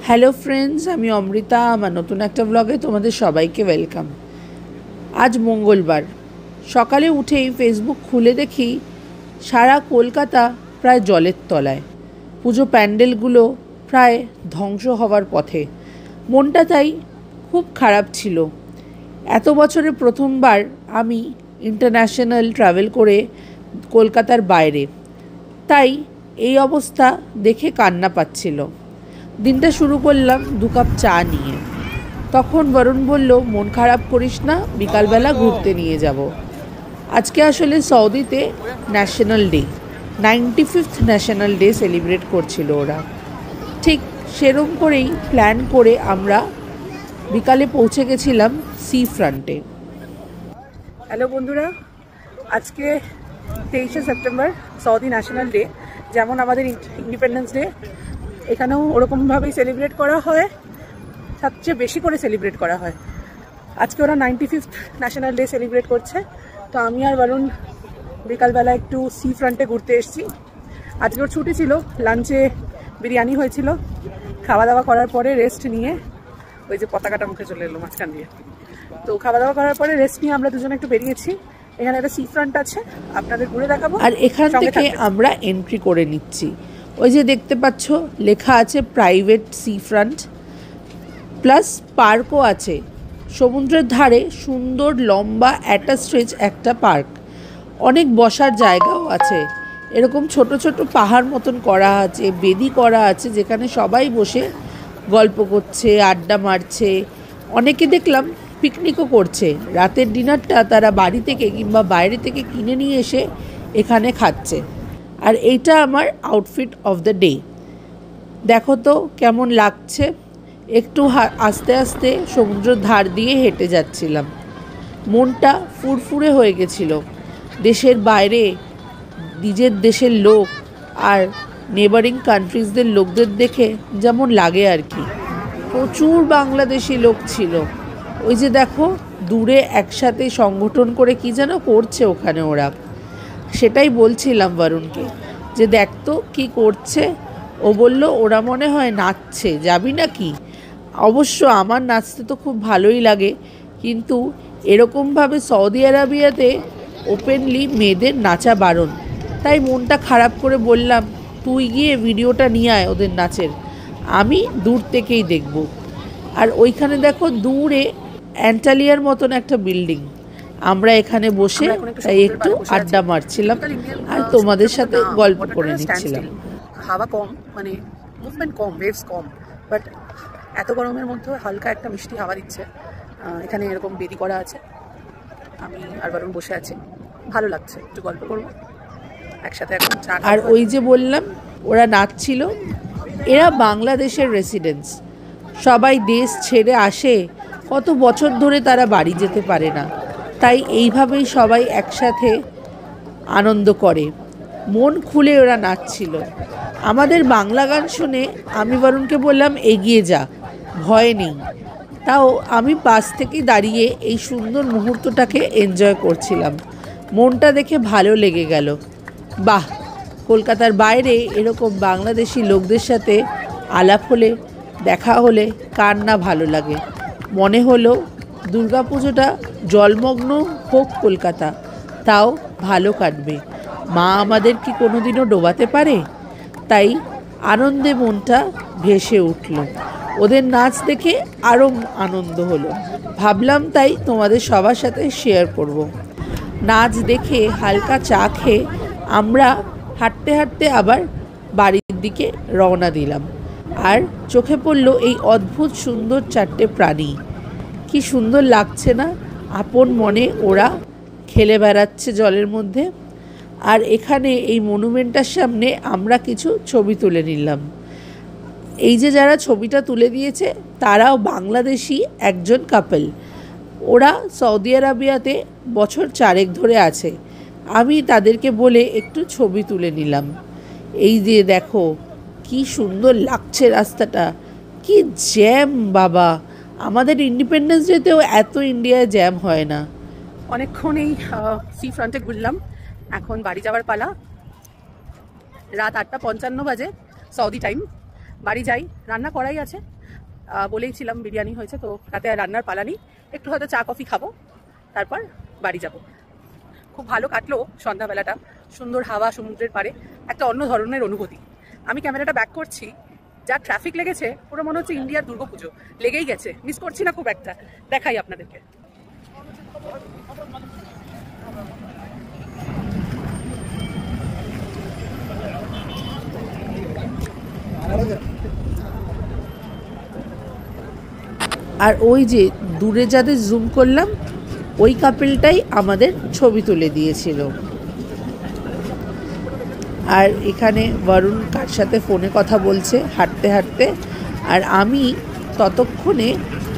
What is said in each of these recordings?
Hello friends, আমি অমৃতা। আমার নতুন একটা ব্লগে তোমাদের সবাইকে ওয়েলকাম। আজ মঙ্গলবার সকালে উঠেই ফেসবুক খুলে দেখি সারা কলকাতা প্রায় জলের তলায়, পুজো প্যান্ডেলগুলো প্রায় ধ্বংস হওয়ার পথে। মনটা তাই খুব খারাপ ছিল। এত বছরে প্রথমবার আমি ইন্টারন্যাশনাল ট্রাভেল করে কলকাতার বাইরে, তাই এই অবস্থা দেখে কান্না পাচ্ছিল। দিনটা শুরু করলাম 2 কাপ চা নিয়ে। তখন বরুণ বলল, মন খারাপ করিস না, বিকালবেলা ঘুরতে নিয়ে যাব। আজকে আসলে সৌদিতে national day, 95th national day celebrate করছিল ওরা। ঠিক সেরকম করেই প্ল্যান করে আমরা বিকালে পৌঁছে গেছিলাম সি ফ্রন্টে। হ্যালো বন্ধুরা, আজকে 23শে সেপ্টেম্বর, সৌদি ন্যাশনাল ডে। যেমন আমাদের ইন্ডিপেন্ডেন্স ডে, এখানেও ওরকমভাবেই সেলিব্রেট করা হয়, সবচেয়ে বেশি করে সেলিব্রেট করা হয়। আজকে ওরা 95th ন্যাশনাল ডে সেলিব্রেট করছে। তো আমি আর বরুণ বিকালবেলা একটু সি ফ্রন্টে ঘুরতে এসেছি। আজকে ওর ছুটি ছিল, লাঞ্চে বিরিয়ানি হয়েছিল। খাওয়া দাওয়া করার পরে রেস্ট নিয়ে, ওই যে পতাকাটা মুখে চলে এলো মাঝখান দিয়ে, তো খাওয়া দাওয়া করার পরে রেস্ট নিয়ে আমরা দুজনে একটু বেরিয়েছি। এখানে একটা সি ফ্রন্ট আছে, আপনাদের ঘুরে দেখাবো। আর এখান থেকে আমরা এন্ট্রি করে নিচ্ছি। ওই যে দেখতে পাচ্ছ লেখা আছে প্রাইভেট সি ফ্রন্ট, প্লাস পার্কও আছে সমুদ্রের ধারে। সুন্দর লম্বা অ্যাটাস্ট্রেচ একটা পার্ক, অনেক বসার জায়গাও আছে। এরকম ছোট ছোট পাহাড় মতন করা আছে, বেদি করা আছে, যেখানে সবাই বসে গল্প করছে, আড্ডা মারছে। অনেকে দেখলাম পিকনিকও করছে। রাতের ডিনারটা তারা বাড়ি থেকে কিংবা বাইরে থেকে কিনে নিয়ে এসে এখানে খাচ্ছে। আর এইটা আমার আউটফিট অফ দ্য ডে। দেখো তো কেমন লাগছে। একটু আস্তে আস্তে সমুদ্রের ধার দিয়ে হেঁটে যাচ্ছিলাম। মনটা ফুরফুরে হয়ে গেছিল। দেশের বাইরে নিজের দেশের লোক আর নেবারিং কান্ট্রিজদের লোকদের দেখে যেমন লাগে আর কি। প্রচুর বাংলাদেশি লোক ছিল। ওই যে দেখো দূরে একসাথে সংগঠন করে কি যেন করছে ওখানে ওরা। সেটাই বলছিলাম বরুণকে, যে দেখতো কি করছে। ও বলল ওরা মনে হয় নাচছে, যাবি নাকি? অবশ্য আমার নাচতে তো খুব ভালোই লাগে, কিন্তু এরকমভাবে সৌদি আরবিয়াতে ওপেনলি মেয়েদের নাচা বারণ। তাই মনটা খারাপ করে বললাম, তুই গিয়ে ভিডিওটা নিয়ে আয় ওদের নাচের, আমি দূর থেকেই দেখব। আর ওইখানে দেখো দূরে অ্যান্টালিয়ার মতন একটা বিল্ডিং। আমরা এখানে বসে তাই একটু আড্ডা মারছিলাম আর তোমাদের সাথে গল্প করে নিচ্ছিলাম। হাওয়া কম, মানে movement com, waves com, but এত গরমের মধ্যে হালকা একটা মিষ্টি হাওয়া দিচ্ছে। এখানে এরকম বেদি করা আছে, আমি আর বরুণ বসে আছি, ভালো লাগছে। একটু গল্প করবো একসাথে এখন। আর ওই যে বললাম ওরা নাচছিল, এরা বাংলাদেশের রেসিডেন্স। সবাই দেশ ছেড়ে আসে, কত বছর ধরে তারা বাড়ি যেতে পারে না, তাই এইভাবেই সবাই একসাথে আনন্দ করে। মন খুলে ওরা নাচছিল। আমাদের বাংলা গান শুনে আমি বরুণকে বললাম, এগিয়ে যা, ভয় নেই। তাও আমি পাশ থেকে দাঁড়িয়ে এই সুন্দর মুহূর্তটাকে এনজয় করছিলাম। মনটা দেখে ভালো লেগে গেল। বাহ, কলকাতার বাইরে এরকম বাংলাদেশি লোকদের সাথে আলাপ হলে, দেখা হলে কার না ভালো লাগে। মনে হলো দুর্গাপুজোটা জলমগ্ন হোক কলকাতা, তাও ভালো কাটবে। মা আমাদের কি কোনোদিনও ডোবাতে পারে? তাই আনন্দে মনটা ভেসে উঠল। ওদের নাচ দেখে আরও আনন্দ হলো। ভাবলাম তাই তোমাদের সবার সাথে শেয়ার করব। নাচ দেখে হালকা চা খেয়ে আমরা হাঁটতে হাঁটতে আবার বাড়ির দিকে রওনা দিলাম। আর চোখে পড়ল এই অদ্ভুত সুন্দর 4টে প্রাণী। কি সুন্দর লাগছে না? আপন মনে ওরা খেলে বেড়াচ্ছে জলের মধ্যে। আর এখানে এই মনুমেন্টটার সামনে আমরা কিছু ছবি তুলে নিলাম। এই যে যারা ছবিটা তুলে দিয়েছে তারাও বাংলাদেশি একজন কাপল। ওরা সৌদি আরবিয়াতে বছর 4 ধরে আছে। আমি তাদেরকে বলে একটু ছবি তুলে নিলাম। এই যে দেখো কি সুন্দর লাগছে রাস্তাটা, কি জ্যাম বাবা! আমাদের ইন্ডিপেন্ডেন্স ডেতেও এত ইন্ডিয়ায় জ্যাম হয় না। অনেকক্ষণ এই সি ফ্রন্টে ঘুরলাম, এখন বাড়ি যাওয়ার পালা। রাত 8টা 55 বাজে সৌদি টাইম। বাড়ি যাই, রান্না করাই আছে, বলেইছিলাম বিরিয়ানি হয়েছে, তো রাতে আর রান্নার পালা নেই, একটু হয়তো চা কফি খাবো, তারপর বাড়ি যাব। খুব ভালো কাটলো সন্ধ্যাবেলাটা, সুন্দর হাওয়া, সমুদ্রের পাড়ে, একটা অন্য ধরনের অনুভূতি। আমি ক্যামেরাটা ব্যাক করছি, যা ট্রাফিক লেগেছে পুরো মনে হচ্ছে ইন্ডিয়ার দুর্গাপুজো লেগেই গেছে, মিস করছি না খুব একটা। দেখাই আপনাদেরকে। আর ওই যে দূরে যাদের জুম করলাম, ওই কাপেলটাই আমাদের ছবি তুলে দিয়েছিল। আর এখানে বরুণ কার সাথে ফোনে কথা বলছে হাঁটতে হাঁটতে, আর আমি ততক্ষণে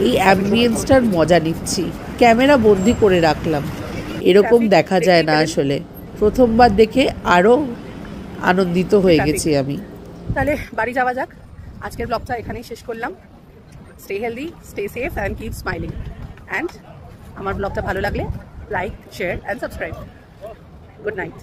এই অ্যাম্বিয়েন্সটার মজা নিচ্ছি, ক্যামেরা বন্দি করে রাখলাম। এরকম দেখা যায় না আসলে, প্রথমবার দেখে আরও আনন্দিত হয়ে গেছি আমি। তাহলে বাড়ি যাওয়া যাক, আজকের ব্লগটা এখানেই শেষ করলাম। Stay healthy, stay safe and keep smiling. And আমার ব্লগটা ভালো লাগলে like, share and subscribe. Good night.